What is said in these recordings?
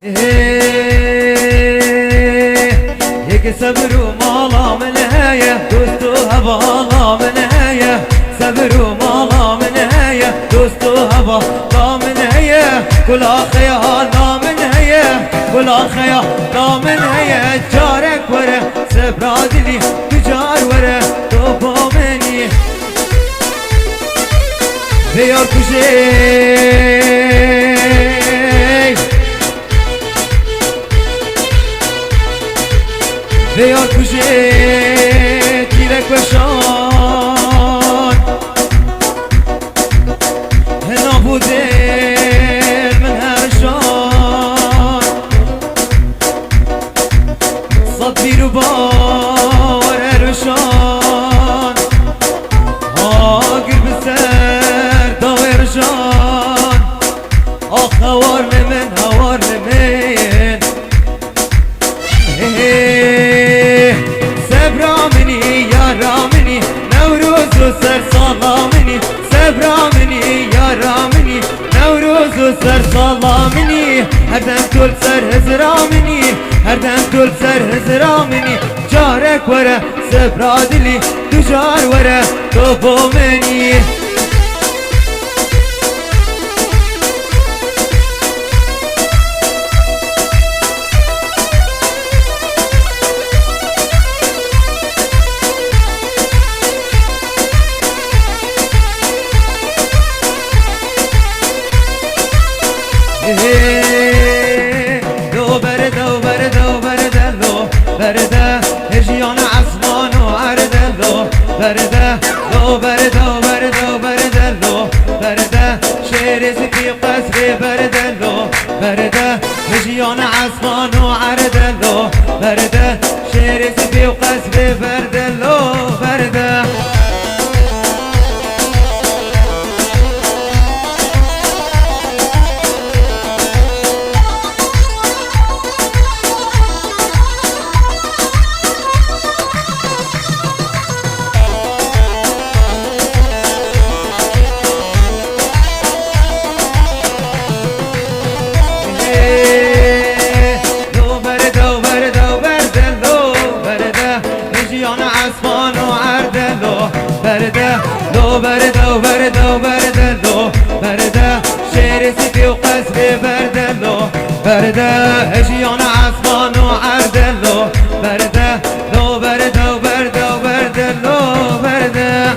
هيك صبروا مالا من هيا دوستو هبالا من هيا صبروا مالا من هيا دوستو هبالا من هيا كل خيانا من هيا كل خيانا من هيا جارك ورا سبرادلي تجار ورا توبو مني ديار كجي ديار كجي تيرك وشان هنا بوديل من هرشان صدي ربار هرشان هاقر بسر داوي رشان هوار من هوار من سبرامني يا رامني نوروز وسر صلامني سبرامني يا رامني نوروز وسر صلامني هردم كل سر هزرامني هردم كل سر هزرامني جارك ورا سبرادلي تجار ورا توبو مني دو برده و برده و برده لو برده هجیان عصمان و عرده لو برده دو برده و برده و برده لو برده شعر زکی قصر برده لو برده هجیان عصمان و عرده لو برده شعر زکی قصر برده لو برده برده لو برده و برده و برده لو برده شعر سفی و قصر برده لو برده هجیان عصمان و عرده لو برده لو برده و برده و برده لو برده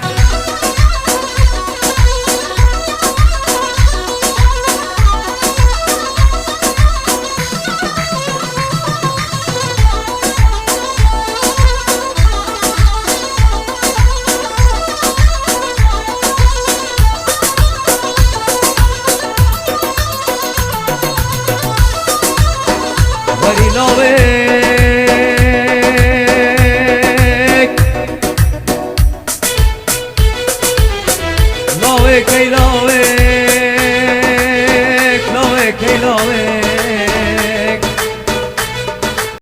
لاوك لاوك